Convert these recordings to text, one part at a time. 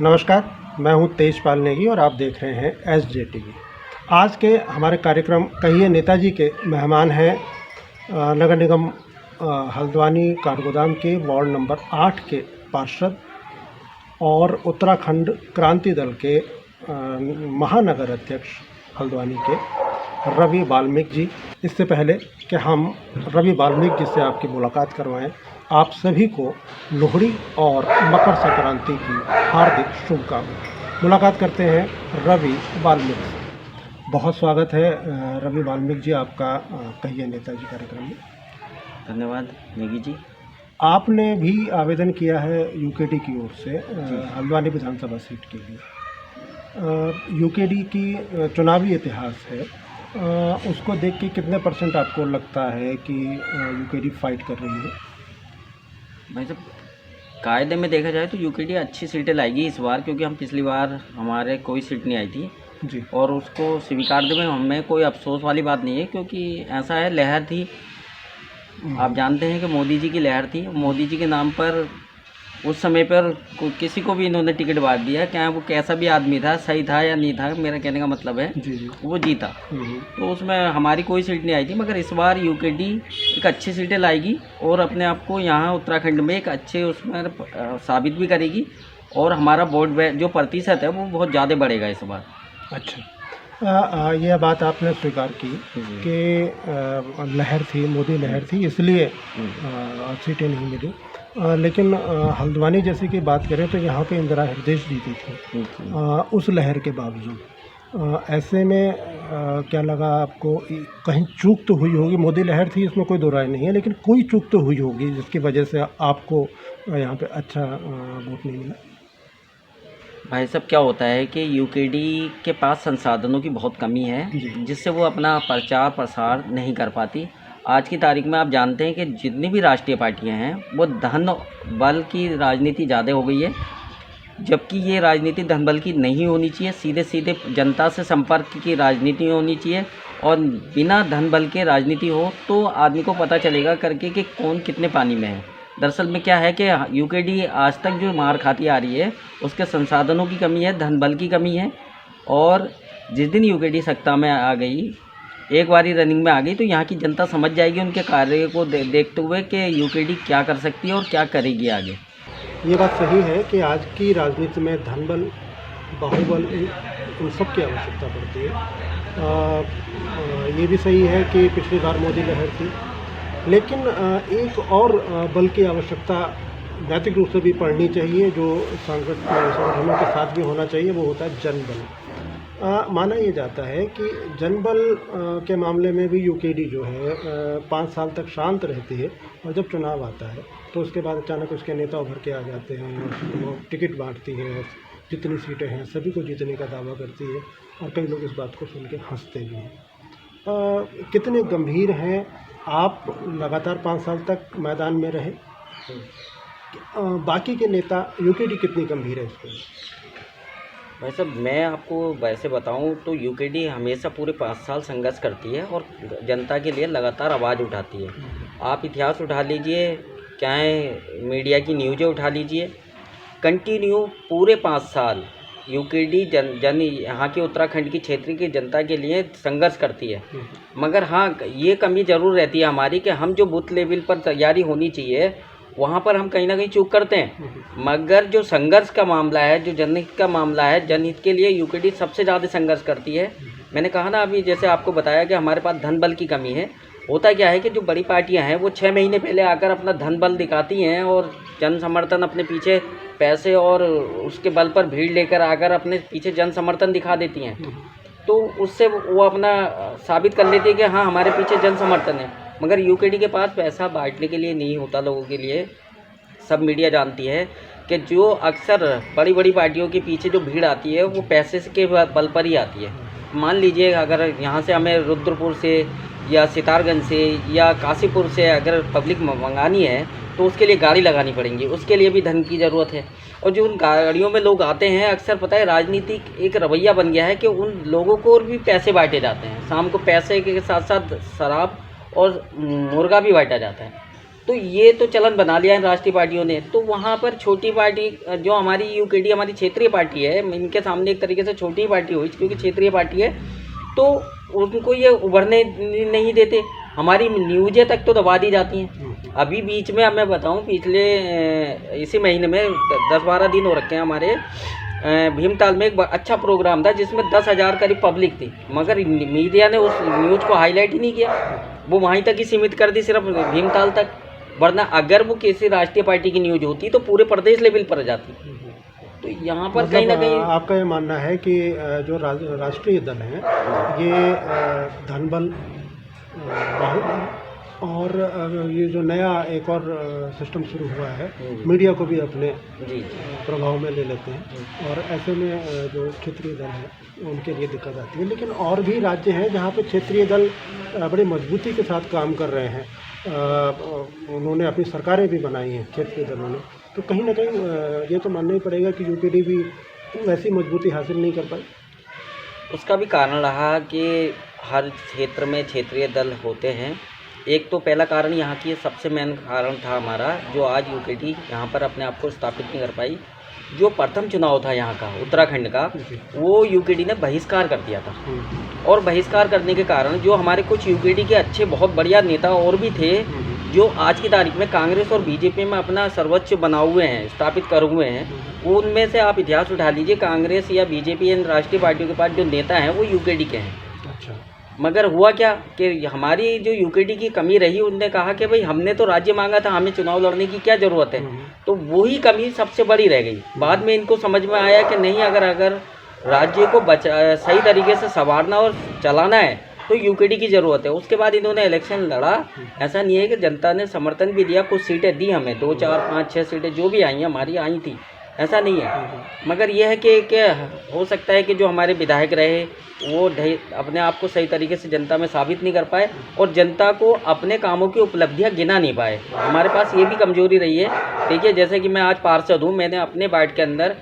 नमस्कार, मैं हूं तेजपाल नेगी और आप देख रहे हैं SJTV। आज के हमारे कार्यक्रम कहिए नेताजी के मेहमान हैं नगर निगम हल्द्वानी काठगोदाम के वार्ड नंबर 8 के पार्षद और उत्तराखंड क्रांति दल के महानगर अध्यक्ष हल्द्वानी के रवि वाल्मीकि जी। इससे पहले कि हम रवि वाल्मीकि जी से आपकी मुलाकात करवाएं, आप सभी को लोहड़ी और मकर संक्रांति की हार्दिक शुभकामनाएं। मुलाकात करते हैं रवि वाल्मीकि से। बहुत स्वागत है रवि वाल्मीकि जी आपका कहिए नेताजी कार्यक्रम में। धन्यवाद नेगी जी। आपने भी आवेदन किया है यूकेडी की ओर से हल्द्वानी विधानसभा सीट के लिए। यूकेडी की चुनावी इतिहास है, उसको देख के कितने % आपको लगता है कि यूकेडी फाइट कर रही है? भाई साहब, कायदे में देखा जाए तो यूकेडी अच्छी सीटें लाएगी इस बार, क्योंकि हम पिछली बार हमारे कोई सीट नहीं आई थी जी, और उसको स्वीकार में हमें कोई अफसोस वाली बात नहीं है, क्योंकि ऐसा है, लहर थी। आप जानते हैं कि मोदी जी की लहर थी। मोदी जी के नाम पर उस समय पर किसी को भी इन्होंने टिकट बांट दिया, चाहे वो कैसा भी आदमी था, सही था या नहीं था, मेरा कहने का मतलब है जी, वो जीता। तो उसमें हमारी कोई सीट नहीं आई थी, मगर इस बार यूकेडी एक अच्छी सीटें लाएगी और अपने आप को यहाँ उत्तराखंड में एक अच्छे उसमें साबित भी करेगी, और हमारा वोट जो प्रतिशत है वो बहुत ज़्यादा बढ़ेगा इस बार। अच्छा, यह बात आपने स्वीकार की कि लहर थी, मोदी लहर थी, इसलिए सीटें नहीं मिली। लेकिन हल्द्वानी जैसे की बात करें तो यहाँ पे इंदिरा हृदय जीती थी उस लहर के बावजूद। ऐसे में क्या लगा आपको, कहीं चूक तो हुई होगी? मोदी लहर थी, इसमें कोई दो राय नहीं है, लेकिन कोई चूक तो हुई होगी जिसकी वजह से आपको यहाँ पे अच्छा वोट नहीं मिला। भाई साहब, क्या होता है कि यूकेडी के पास संसाधनों की बहुत कमी है, जिससे वो अपना प्रचार प्रसार नहीं कर पाती। आज की तारीख में आप जानते हैं कि जितनी भी राष्ट्रीय पार्टियां हैं वो धन बल की राजनीति ज़्यादा हो गई है, जबकि ये राजनीति धन बल की नहीं होनी चाहिए। सीधे सीधे जनता से संपर्क की राजनीति होनी चाहिए, और बिना धन बल के राजनीति हो तो आदमी को पता चलेगा करके कि कौन कितने पानी में है। दरअसल में क्या है कि यूकेडी आज तक जो मार खाती आ रही है उसके संसाधनों की कमी है, धन बल की कमी है। और जिस दिन यूकेडी सत्ता में आ गई, एक बारी रनिंग में आ गई, तो यहाँ की जनता समझ जाएगी उनके कार्य को देखते हुए कि यूकेडी क्या कर सकती है और क्या करेगी आगे। ये बात सही है कि आज की राजनीति में धन बल, बाहुबल, उन सब की आवश्यकता पड़ती है। ये भी सही है कि पिछली बार मोदी लहर थी, लेकिन एक और बल की आवश्यकता नैतिक रूप से भी पड़नी चाहिए, जो संगठनों के साथ भी होना चाहिए, वो होता है जनबल। माना ये जाता है कि जनबल के मामले में भी यूकेडी जो है 5 साल तक शांत रहती है, और जब चुनाव आता है तो उसके बाद अचानक उसके नेता उभर के आ जाते हैं और वो टिकट बांटती है, जितनी सीटें हैं सभी को जीतने का दावा करती है, और कई लोग इस बात को सुन के हंसते भी हैं। कितने गंभीर हैं आप? लगातार 5 साल तक मैदान में रहे, बाकी के नेता, यूकेडी कितनी गंभीर है इसको? भाई साहब, मैं आपको वैसे बताऊं तो यूकेडी हमेशा पूरे 5 साल संघर्ष करती है और जनता के लिए लगातार आवाज़ उठाती है। आप इतिहास उठा लीजिए, चाहे मीडिया की न्यूज़ें उठा लीजिए, कंटिन्यू पूरे 5 साल यूकेडी यहाँ के उत्तराखंड की क्षेत्र की जनता के लिए संघर्ष करती है। मगर हाँ, ये कमी ज़रूर रहती है हमारी कि हम जो बूथ लेवल पर तैयारी होनी चाहिए वहाँ पर हम कहीं ना कहीं चूक करते हैं। मगर जो संघर्ष का मामला है, जो जनहित का मामला है, जनहित के लिए यूकेडी सबसे ज़्यादा संघर्ष करती है। मैंने कहा ना अभी, जैसे आपको बताया कि हमारे पास धन बल की कमी है। होता क्या है कि जो बड़ी पार्टियां हैं वो 6 महीने पहले आकर अपना धन बल दिखाती हैं और जन समर्थन अपने पीछे पैसे और उसके बल पर भीड़ लेकर आकर अपने पीछे जन समर्थन दिखा देती हैं। तो उससे वो अपना साबित कर लेती है कि हाँ, हमारे पीछे जन समर्थन है। मगर यूकेडी के पास पैसा बांटने के लिए नहीं होता लोगों के लिए। सब मीडिया जानती है कि जो अक्सर बड़ी बड़ी पार्टियों के पीछे जो भीड़ आती है वो पैसे के बल पर ही आती है। मान लीजिए, अगर यहाँ से हमें रुद्रपुर से या सितारगंज से या काशीपुर से अगर पब्लिक मंगानी है तो उसके लिए गाड़ी लगानी पड़ेंगी, उसके लिए भी धन की ज़रूरत है। और जो उन गाड़ियों में लोग आते हैं, अक्सर पता है राजनीतिक एक रवैया बन गया है कि उन लोगों को भी पैसे बांटे जाते हैं। शाम को पैसे के साथ साथ शराब और मुर्गा भी बांटा जाता है। तो ये तो चलन बना लिया है राष्ट्रीय पार्टियों ने। तो वहाँ पर छोटी पार्टी जो हमारी यूकेडी हमारी क्षेत्रीय पार्टी है, इनके सामने एक तरीके से छोटी पार्टी हुई क्योंकि क्षेत्रीय पार्टी है, तो उनको ये उभरने नहीं देते। हमारी न्यूज़ें तक तो दबा दी जाती हैं। अभी बीच में अब मैं बताऊं, पिछले इसी महीने में 10-12 दिन हो रखे हैं हमारे भीमताल में एक अच्छा प्रोग्राम था जिसमें 10,000 करीब पब्लिक थी, मगर मीडिया ने उस न्यूज़ को हाईलाइट ही नहीं किया। वो वहीं तक ही सीमित कर दी, सिर्फ भीमताल तक। वरना अगर वो किसी राष्ट्रीय पार्टी की न्यूज़ होती तो पूरे प्रदेश लेवल पर जाती। तो यहाँ पर कहीं ना कहीं आपका ये मानना है कि जो राष्ट्रीय दल हैं ये धनबल बाहुबल और ये जो नया एक और सिस्टम शुरू हुआ है, मीडिया को भी अपने प्रभाव में ले लेते हैं, और ऐसे में जो क्षेत्रीय दल है उनके लिए दिक्कत आती है। लेकिन और भी राज्य हैं जहाँ पे क्षेत्रीय दल बड़ी मजबूती के साथ काम कर रहे हैं, उन्होंने अपनी सरकारें भी बनाई हैं क्षेत्रीय दलों ने। तो कहीं ना कहीं ये तो मानना ही पड़ेगा कि यूपीडी भी वैसी मजबूती हासिल नहीं कर पाई। उसका भी कारण रहा कि हर क्षेत्र में क्षेत्रीय दल होते हैं। एक तो पहला कारण यहाँ की सबसे मेन कारण था हमारा, जो आज यूकेडी यहाँ पर अपने आप को स्थापित नहीं कर पाई। जो प्रथम चुनाव था यहाँ का उत्तराखंड का, वो यूकेडी ने बहिष्कार कर दिया था। और बहिष्कार करने के कारण जो हमारे कुछ यूकेडी के अच्छे बहुत बढ़िया नेता और भी थे, जो आज की तारीख में कांग्रेस और बीजेपी में अपना सर्वोच्च बना हुए हैं, स्थापित कर हुए हैं, उनमें से आप इतिहास उठा लीजिए, कांग्रेस या बीजेपी इन राष्ट्रीय पार्टियों के पास जो नेता हैं वो यूकेडी के हैं। अच्छा। मगर हुआ क्या कि हमारी जो यूकेडी की कमी रही, उनने कहा कि भाई हमने तो राज्य मांगा था, हमें चुनाव लड़ने की क्या ज़रूरत है। तो वही कमी सबसे बड़ी रह गई। बाद में इनको समझ में आया कि नहीं, अगर राज्य को सही तरीके से संवारना और चलाना है तो यूकेडी की ज़रूरत है। उसके बाद इन्होंने इलेक्शन लड़ा। ऐसा नहीं है कि जनता ने समर्थन भी दिया, कुछ सीटें दी हमें, 2, 4, 5, 6 सीटें जो भी आई हमारी आई थी, ऐसा नहीं है। मगर यह है कि हो सकता है कि जो हमारे विधायक रहे वो अपने आप को सही तरीके से जनता में साबित नहीं कर पाए और जनता को अपने कामों की उपलब्धियां गिना नहीं पाए। हमारे पास ये भी कमजोरी रही है। देखिए, जैसे कि मैं आज पार्षद हूँ, मैंने अपने वार्ड के अंदर,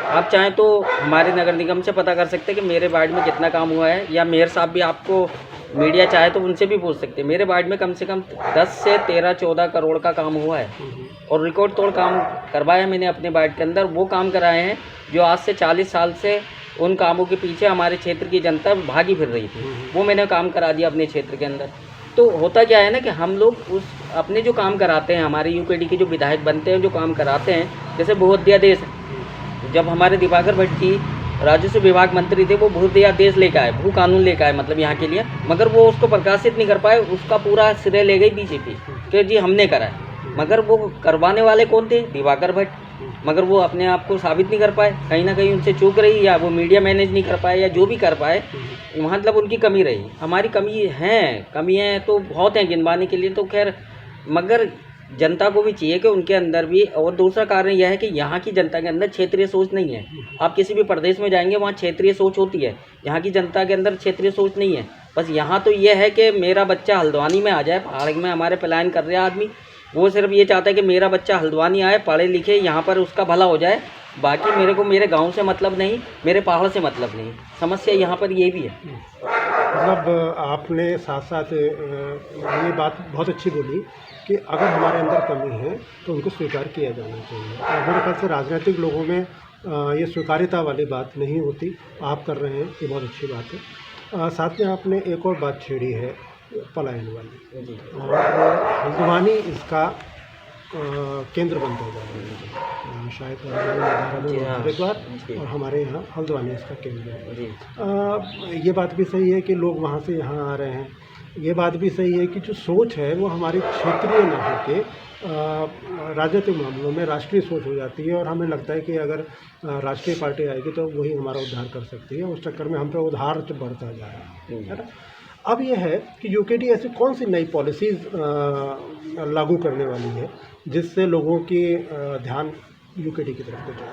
आप चाहें तो हमारे नगर निगम से पता कर सकते हैं कि मेरे वार्ड में कितना काम हुआ है, या मेयर साहब भी आपको मीडिया चाहे तो उनसे भी पूछ सकते हैं। मेरे वार्ड में कम से कम 10 से 13-14 करोड़ का काम हुआ है और रिकॉर्ड तोड़ काम करवाया मैंने अपने वार्ड के अंदर। वो काम कराए हैं जो आज से 40 साल से उन कामों के पीछे हमारे क्षेत्र की जनता भागी फिर रही थी, वो मैंने काम करा दिया अपने क्षेत्र के अंदर। तो होता क्या है ना कि हम लोग उस अपने जो काम कराते हैं, हमारे यूकेडी के जो विधायक बनते हैं, जो काम कराते हैं, जैसे भूअध्यादेश, जब हमारे दिवाकर भट्ट जी राजस्व विभाग मंत्री थे, वो भूअध्यादेश लेकर आए, भू कानून लेकर आए, मतलब यहाँ के लिए, मगर वो उसको प्रकाशित नहीं कर पाए। उसका पूरा श्रेय ले गई बीजेपी कि जी हमने कराया। मगर वो करवाने वाले कौन थे? दिवाकर भट्ट। मगर वो अपने आप को साबित नहीं कर पाए, कहीं ना कहीं उनसे चूक रही, या वो मीडिया मैनेज नहीं कर पाए, या जो भी कर पाए, मतलब उनकी कमी रही। हमारी कमियाँ तो बहुत हैं गिनवाने के लिए तो खैर, मगर जनता को भी चाहिए कि उनके अंदर भी। और दूसरा कारण यह है कि यहाँ की जनता के अंदर क्षेत्रीय सोच नहीं है। आप किसी भी प्रदेश में जाएंगे वहाँ क्षेत्रीय सोच होती है, यहाँ की जनता के अंदर क्षेत्रीय सोच नहीं है। बस यहाँ तो यह है कि मेरा बच्चा हल्द्वानी में आ जाए, पहाड़ में हमारे पलायन कर रहे आदमी, वो सिर्फ ये चाहता है कि मेरा बच्चा हल्द्वानी आए, पढ़े लिखे, यहाँ पर उसका भला हो जाए। बाकी मेरे को मेरे गांव से मतलब नहीं, मेरे पहाड़ से मतलब नहीं। समस्या यहाँ पर ये भी है। मतलब आपने साथ साथ ये बात बहुत अच्छी बोली कि अगर हमारे अंदर कमी है तो उनको स्वीकार किया जाना चाहिए। और मेरे ख्याल से राजनीतिक लोगों में ये स्वीकार्यता वाली बात नहीं होती, आप कर रहे हैं, ये बहुत अच्छी बात है। साथ में आपने एक और बात छेड़ी है पलायन वाली, और हल्द्वानी इसका केंद्र बनता जा रहा है। शायद हरिद्वार और हमारे यहाँ हल्द्वानी इसका केंद्र है। ये बात भी सही है कि लोग वहाँ से यहाँ आ रहे हैं। ये बात भी सही है कि जो सोच है वो हमारी क्षेत्रीय न होके राजनीतिक मामलों में राष्ट्रीय सोच हो जाती है, और हमें लगता है कि अगर राष्ट्रीय पार्टी आएगी तो वही हमारा उद्धार कर सकती है। उस चक्कर में हम पे उधार बढ़ता जा रहा है ना। अब यह है कि यूकेडी ऐसी कौन सी नई पॉलिसीज़ लागू करने वाली है जिससे लोगों की ध्यान यूकेडी की तरफ जाए?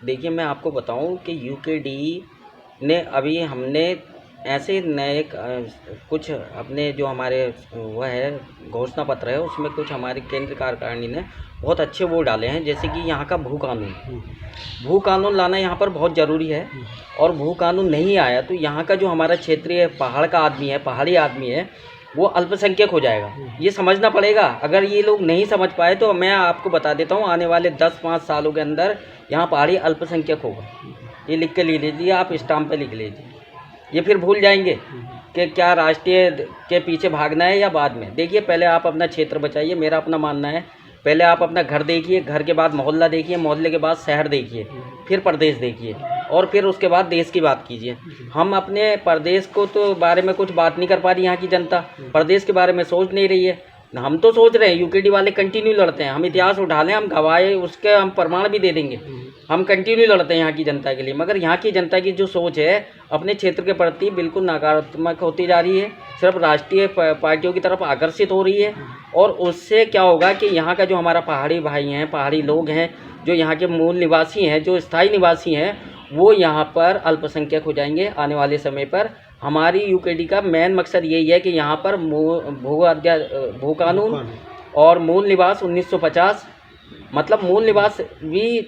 देखिए, मैं आपको बताऊं कि यूकेडी ने अभी हमने ऐसे नए कुछ अपने जो हमारे वह है घोषणा पत्र है, उसमें कुछ हमारी केंद्र कार्यकारिणी ने बहुत अच्छे वो डाले हैं। जैसे कि यहाँ का भू कानून लाना यहाँ पर बहुत ज़रूरी है। और भू कानून नहीं आया तो यहाँ का जो हमारा क्षेत्रीय पहाड़ का आदमी है, पहाड़ी आदमी है, वो अल्पसंख्यक हो जाएगा। ये समझना पड़ेगा। अगर ये लोग नहीं समझ पाए तो मैं आपको बता देता हूँ, आने वाले 10-5 सालों के अंदर यहाँ पहाड़ी अल्पसंख्यक होगा। ये लिख के ले लीजिए, आप स्टाम्प पे लिख लीजिए। ये फिर भूल जाएंगे कि क्या राष्ट्रीय के पीछे भागना है या बाद में। देखिए, पहले आप अपना क्षेत्र बचाइए, मेरा अपना मानना है। पहले आप अपना घर देखिए, घर के बाद मोहल्ला देखिए, मोहल्ले के बाद शहर देखिए, फिर प्रदेश देखिए, और फिर उसके बाद देश की बात कीजिए। हम अपने प्रदेश को तो बारे में कुछ बात नहीं कर पा रही, यहाँ की जनता प्रदेश के बारे में सोच नहीं रही है। हम तो सोच रहे हैं, यूकेडी वाले कंटिन्यू लड़ते हैं। हम इतिहास उठा लें, हम गवाए, उसके हम प्रमाण भी दे देंगे। हम कंटिन्यू लड़ते हैं यहाँ की जनता के लिए, मगर यहाँ की जनता की जो सोच है अपने क्षेत्र के प्रति बिल्कुल नकारात्मक होती जा रही है, सिर्फ राष्ट्रीय पार्टियों की तरफ आकर्षित हो रही है। और उससे क्या होगा कि यहाँ का जो हमारा पहाड़ी भाई हैं, पहाड़ी लोग हैं, जो यहाँ के मूल निवासी हैं, जो स्थायी निवासी हैं, वो यहाँ पर अल्पसंख्यक हो जाएंगे आने वाले समय पर। हमारी यूकेडी का मेन मकसद यही है कि यहाँ पर भू कानून और मूल निवास 1950, मतलब मूल निवास भी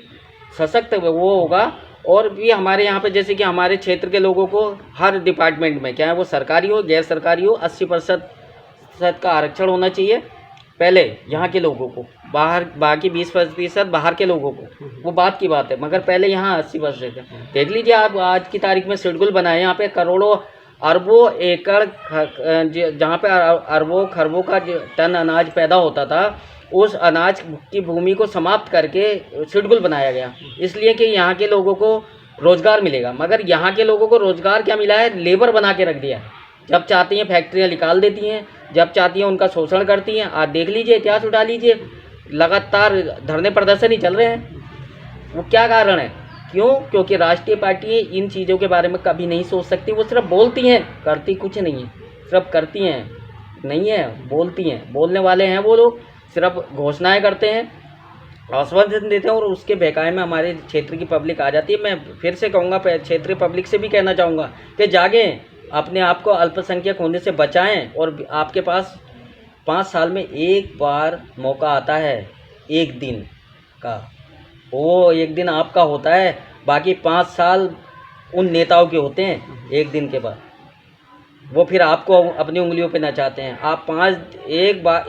सशक्त वो होगा। और भी हमारे यहाँ पे जैसे कि हमारे क्षेत्र के लोगों को हर डिपार्टमेंट में, चाहे वो सरकारी हो गैर सरकारी हो, 80% का आरक्षण होना चाहिए पहले यहाँ के लोगों को, बाहर बाकी 20% बाहर के लोगों को, वो बात की बात है, मगर पहले यहाँ 80% है। देख लीजिए आप, आज की तारीख में शेड्यूल बनाए, यहाँ पे करोड़ों अरबों एकड़ जहाँ पे अरबों खरबों का टन अनाज पैदा होता था, उस अनाज की भूमि को समाप्त करके शेड्यूल बनाया गया, इसलिए कि यहाँ के लोगों को रोज़गार मिलेगा। मगर यहाँ के लोगों को रोज़गार क्या मिला है? लेबर बना के रख दिया है। जब चाहती हैं फैक्ट्रियाँ निकाल देती हैं, जब चाहती हैं उनका शोषण करती हैं। आज देख लीजिए, इतिहास उठा लीजिए, लगातार धरने प्रदर्शन ही चल रहे हैं। वो क्या कारण है? क्यों? क्योंकि राष्ट्रीय पार्टी इन चीज़ों के बारे में कभी नहीं सोच सकती। वो सिर्फ बोलती हैं, करती कुछ नहीं है। सिर्फ करती हैं नहीं है, बोलती हैं। बोलने वाले हैं वो लोग, सिर्फ घोषणाएं करते हैं, आश्वासन देते हैं, और उसके बहकावे में हमारे क्षेत्र की पब्लिक आ जाती है। मैं फिर से कहूँगा, क्षेत्रीय पब्लिक से भी कहना चाहूँगा कि जागें, अपने आप को अल्पसंख्यक होने से बचाएं। और आपके पास 5 साल में एक बार मौका आता है, एक दिन का, वो एक दिन आपका होता है। बाकी 5 साल उन नेताओं के होते हैं। एक दिन के बाद वो फिर आपको अपनी उंगलियों पे नचाते हैं। आप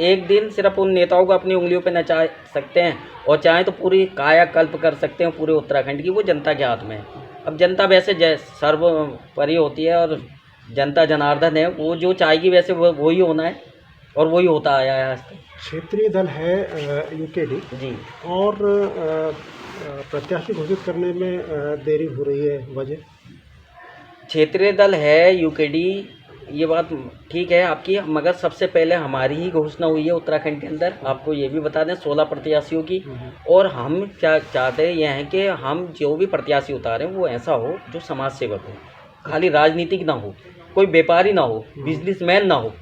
एक दिन सिर्फ उन नेताओं को अपनी उंगलियों पे नचा सकते हैं, और चाहे तो पूरी कायाकल्प कर सकते हैं पूरे उत्तराखंड की। वो जनता के हाथ में है। अब जनता वैसे सर्वोपरि होती है, और जनता जनार्दन है, वो जो चाहेगी वैसे वो ही होना है, और वही होता आया है आज तक। क्षेत्रीय दल है यूकेडी जी, और प्रत्याशी घोषित करने में देरी हो रही है, वजह? क्षेत्रीय दल है यूकेडी, ये बात ठीक है आपकी, मगर सबसे पहले हमारी ही घोषणा हुई है उत्तराखंड के अंदर। आपको ये भी बता दें, 16 प्रत्याशियों की। और हम क्या चाहते हैं, यह है कि हम जो भी प्रत्याशी उतारें वो ऐसा हो जो समाज सेवक हो, खाली राजनीतिक ना हो, कोई व्यापारी ना हो, बिजनेसमैन ना हो।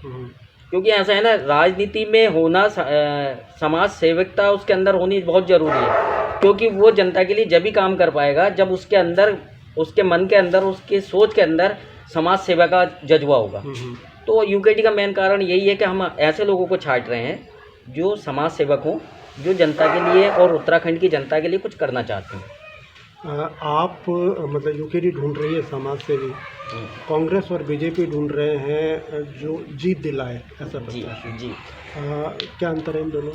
क्योंकि ऐसा है ना, राजनीति में होना, समाज सेवकता उसके अंदर होनी बहुत ज़रूरी है। क्योंकि वो जनता के लिए जब भी काम कर पाएगा जब उसके अंदर, उसके मन के अंदर, उसके सोच के अंदर समाज सेवा का जज्बा होगा। तो यूकेडी का मेन कारण यही है कि हम ऐसे लोगों को छांट रहे हैं जो समाज सेवक हों, जो जनता के लिए और उत्तराखंड की जनता के लिए कुछ करना चाहते हैं। आप मतलब यूकेडी ढूंढ रही है समाज सेवी, कांग्रेस और बीजेपी ढूंढ रहे हैं जो जीत दिलाए, ऐसा जी जी। क्या अंतर है इन दोनों?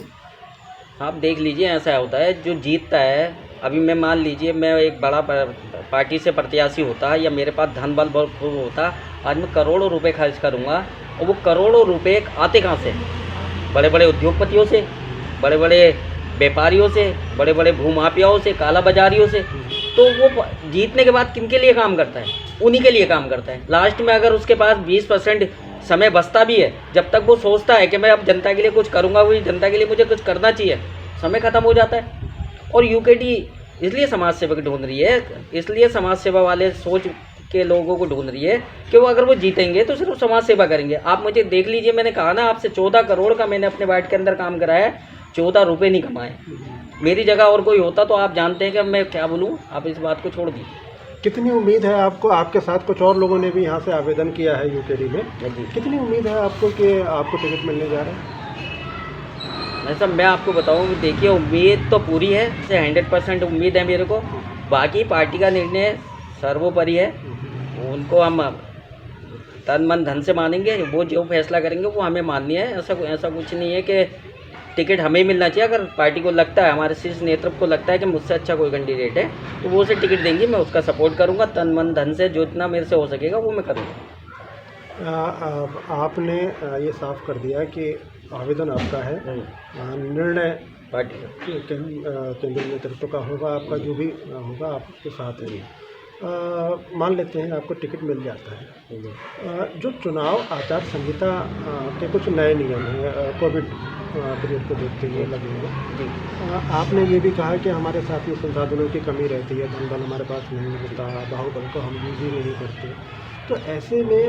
आप देख लीजिए, ऐसा होता है जो जीतता है, अभी मैं मान लीजिए मैं एक बड़ा पार्टी से प्रत्याशी होता या मेरे पास धन बल बहुत खूब होता, आज मैं करोड़ों रुपए खर्च करूंगा, और वो करोड़ों रुपए आते कहाँ से? बड़े बड़े उद्योगपतियों से, बड़े बड़े व्यापारियों से, बड़े बड़े भूमाफियाओं से, काला बाजारियों से। तो वो जीतने के बाद किन के लिए काम करता है? उन्हीं के लिए काम करता है। लास्ट में अगर उसके पास 20% समय बचता भी है, जब तक वो सोचता है कि मैं अब जनता के लिए कुछ करूँगा, वही जनता के लिए मुझे कुछ करना चाहिए, समय ख़त्म हो जाता है। और यूकेडी इसलिए समाज सेवक ढूंढ रही है, इसलिए समाज सेवा वाले सोच के लोगों को ढूंढ रही है कि वो अगर वो जीतेंगे तो सिर्फ समाज सेवा करेंगे। आप मुझे देख लीजिए, मैंने कहा ना आपसे, 14 करोड़ का मैंने अपने वार्ड के अंदर काम कराया है, 14 रुपये नहीं कमाए। मेरी जगह और कोई होता तो आप जानते हैं कि मैं क्या बोलूँ, आप इस बात को छोड़ दीजिए। कितनी उम्मीद है आपको? आपके साथ कुछ और लोगों ने भी यहाँ से आवेदन किया है यूकेडी में, कितनी उम्मीद है आपको कि आपको टिकट मिलने जा रहा है? ऐसा मैं आपको बताऊँ, देखिए उम्मीद तो पूरी है, 100% उम्मीद है मेरे को। बाकी पार्टी का निर्णय सर्वोपरि है, उनको हम तन मन धन से मानेंगे, वो जो फैसला करेंगे वो हमें माननी है। ऐसा कुछ नहीं है कि टिकट हमें ही मिलना चाहिए। अगर पार्टी को लगता है, हमारे शीर्ष नेतृत्व को लगता है कि मुझसे अच्छा कोई कैंडिडेट है, तो वो उसे टिकट देंगे, मैं उसका सपोर्ट करूँगा। तन मन धन से जो इतना मेरे से हो सकेगा वो मैं करूँगा। आपने ये साफ कर दिया कि आवेदन आपका है, निर्णय पार्टी केंद्रीय नेतृत्व का होगा, आपका जो भी होगा आपके साथ है। मान लेते हैं आपको टिकट मिल जाता है, जो चुनाव आचार संहिता के कुछ नए नियम हैं कोविड पीरियड को देखते हुए लगे हैं, आपने ये भी कहा कि हमारे साथ में संसाधनों की कमी रहती है, धन बल हमारे पास नहीं होता, बाहुबल को हम यूज ही नहीं करते, तो ऐसे में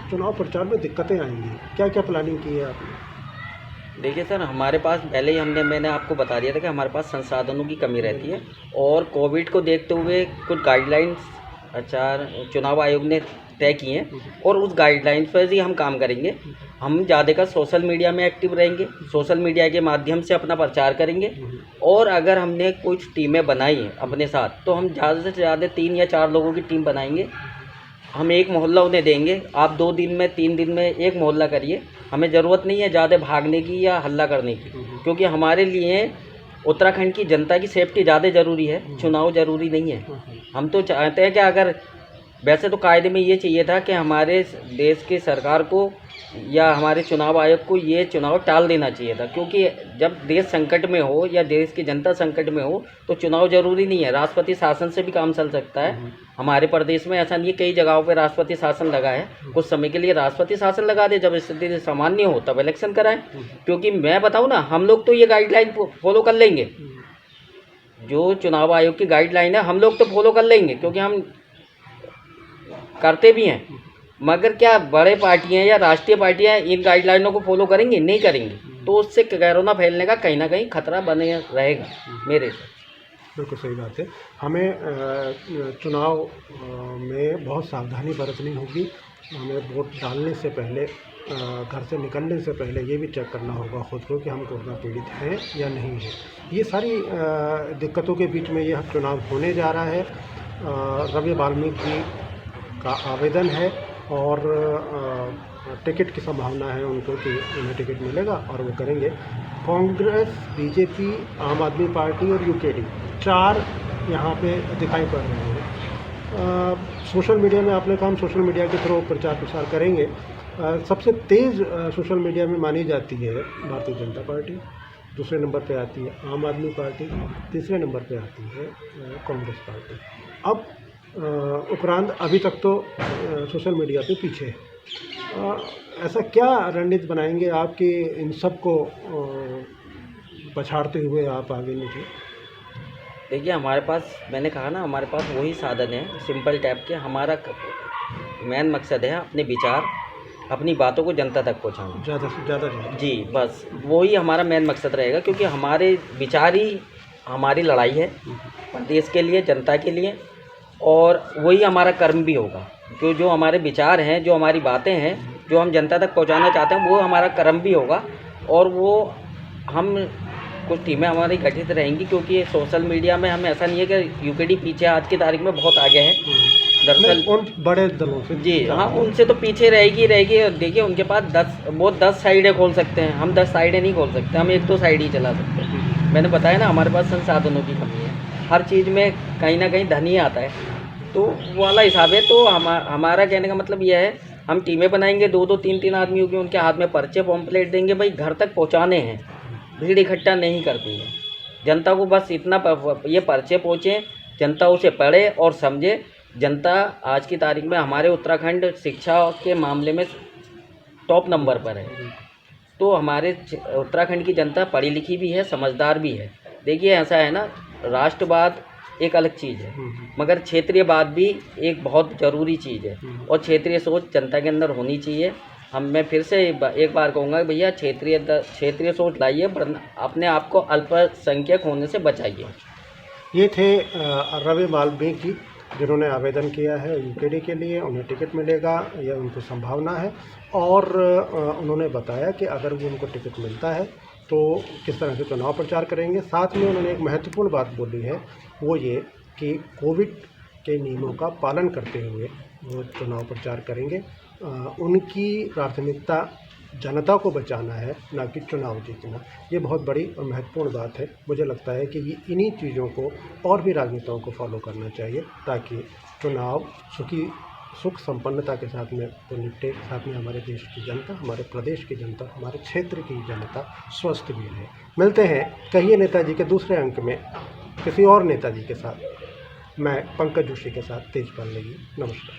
चुनाव प्रचार में दिक्कतें आएंगी। क्या क्या प्लानिंग की है आपने? देखिए सर, हमारे पास पहले ही मैंने आपको बता दिया था कि हमारे पास संसाधनों की कमी रहती है, और कोविड को देखते हुए कुछ गाइडलाइंस आचार चुनाव आयोग ने तय किए हैं, और उस गाइडलाइंस पर ही हम काम करेंगे। हम ज़्यादा सोशल मीडिया में एक्टिव रहेंगे, सोशल मीडिया के माध्यम से अपना प्रचार करेंगे, और अगर हमने कुछ टीमें बनाई हैं अपने साथ, तो हम ज़्यादा से ज़्यादा 3 या 4 लोगों की टीम बनाएंगे। हम एक मोहल्ला उन्हें देंगे, आप 2 दिन में 3 दिन में एक मोहल्ला करिए। हमें ज़रूरत नहीं है ज़्यादा भागने की या हल्ला करने की, क्योंकि हमारे लिए उत्तराखंड की जनता की सेफ्टी ज़्यादा ज़रूरी है, चुनाव ज़रूरी नहीं है। हम तो चाहते हैं कि अगर वैसे तो कायदे में ये चाहिए था कि हमारे देश की सरकार को या हमारे चुनाव आयोग को ये चुनाव टाल देना चाहिए था, क्योंकि जब देश संकट में हो या देश की जनता संकट में हो तो चुनाव ज़रूरी नहीं है, राष्ट्रपति शासन से भी काम चल सकता है। हमारे प्रदेश में ऐसा नहीं है, कई जगहों पे राष्ट्रपति शासन लगा है, कुछ समय के लिए राष्ट्रपति शासन लगा दे, जब स्थिति सामान्य हो तब इलेक्शन कराएं। क्योंकि मैं बताऊं ना, हम लोग तो ये गाइडलाइन फॉलो कर लेंगे, जो चुनाव आयोग की गाइडलाइन है हम लोग तो फॉलो कर लेंगे, क्योंकि हम करते भी हैं। मगर क्या बड़े पार्टियां या राष्ट्रीय पार्टियां इन गाइडलाइनों को फॉलो करेंगी? नहीं करेंगी, तो उससे कोरोना फैलने का कहीं ना कहीं खतरा बने रहेगा मेरे से। बिल्कुल सही बात है। हमें चुनाव में बहुत सावधानी बरतनी होगी। हमें वोट डालने से पहले, घर से निकलने से पहले ये भी चेक करना होगा खुद को कि हम कोरोना पीड़ित हैं या नहीं है। ये सारी दिक्कतों के बीच में यह चुनाव होने जा रहा है। रवि वाल्मीकि का आवेदन है, और टिकट की संभावना है उनको कि उन्हें टिकट मिलेगा और वो करेंगे। कांग्रेस, बीजेपी, आम आदमी पार्टी और यूकेडी 4 यहाँ पे दिखाई पड़ रहे हैं। सोशल मीडिया में आपने कहा, सोशल मीडिया के थ्रू प्रचार प्रसार करेंगे। सबसे तेज़ सोशल मीडिया में मानी जाती है भारतीय जनता पार्टी, दूसरे नंबर पे आती है आम आदमी पार्टी, तीसरे नंबर पे आती है कांग्रेस पार्टी। अब उपरांत अभी तक तो सोशल मीडिया पे पीछे है। ऐसा क्या रणनीति बनाएंगे आप कि इन सब को पछाड़ते हुए आप आगे निकले? देखिए, हमारे पास, मैंने कहा ना, हमारे पास वही साधन है सिंपल टैप के। हमारा मेन मकसद है अपने विचार, अपनी बातों को जनता तक पहुंचाना, ज़्यादा से ज़्यादा जी, बस वही हमारा मेन मकसद रहेगा। क्योंकि हमारे विचार ही हमारी लड़ाई है देश के लिए, जनता के लिए, और वही हमारा कर्म भी होगा। जो हमारे विचार हैं, जो हमारी बातें हैं, जो हम जनता तक पहुंचाना चाहते हैं, वो हमारा कर्म भी होगा। और वो हम कुछ टीमें हमारी गठित रहेंगी, क्योंकि सोशल मीडिया में हम, ऐसा नहीं है कि यूकेडी पीछे आज की तारीख में बहुत आगे है दरअसल उन बड़े दलों से। जी हाँ, उनसे तो पीछे रहेगी। देखिए, उनके पास 10 साइडें खोल सकते हैं, हम 10 साइडें नहीं खोल सकते, हम 1-2 साइड ही चला सकते हैं। मैंने बताया ना, हमारे पास संसाधनों की कमी है, हर चीज़ में कहीं ना कहीं धन ही आता है, तो वो वाला हिसाब है। तो हमारा कहने का मतलब यह है, हम टीमें बनाएंगे, 2-2, 3-3 आदमी होंगे, उनके हाथ में पर्चे पॉम्पलेट देंगे, भाई घर तक पहुंचाने हैं, भीड़ इकट्ठा नहीं करती है जनता को, बस इतना ये पर्चे पहुँचे, जनता उसे पढ़े और समझे। जनता आज की तारीख में हमारे उत्तराखंड शिक्षा के मामले में टॉप नंबर पर है, तो हमारे उत्तराखंड की जनता पढ़ी लिखी भी है, समझदार भी है। देखिए, ऐसा है ना, राष्ट्रवाद एक अलग चीज़ है, मगर क्षेत्रीयवाद भी एक बहुत ज़रूरी चीज़ है, और क्षेत्रीय सोच जनता के अंदर होनी चाहिए। मैं फिर से एक बार कहूँगा, भैया क्षेत्रीय सोच लाइए, अपने आप को अल्पसंख्यक होने से बचाइए। ये थे रवि वाल्मीकि, जिन्होंने आवेदन किया है यूकेडी के लिए, उन्हें टिकट मिलेगा, यह उनको संभावना है। और उन्होंने बताया कि अगर वो उनको टिकट मिलता है तो किस तरह से चुनाव प्रचार करेंगे। साथ में उन्होंने एक महत्वपूर्ण बात बोली है, वो ये कि कोविड के नियमों का पालन करते हुए वो चुनाव प्रचार करेंगे। उनकी प्राथमिकता जनता को बचाना है, ना कि चुनाव जीतना। ये बहुत बड़ी और महत्वपूर्ण बात है। मुझे लगता है कि ये इन्हीं चीज़ों को और भी राजनेताओं को फॉलो करना चाहिए, ताकि चुनाव सुख संपन्नता के साथ में तो निपटे, साथ में हमारे देश की जनता, हमारे प्रदेश की जनता, हमारे क्षेत्र की जनता स्वस्थ भी रहे। मिलते हैं कहिए नेताजी के दूसरे अंक में किसी और नेताजी के साथ। मैं पंकज जोशी के साथ तेजपाल नेगी। नमस्कार।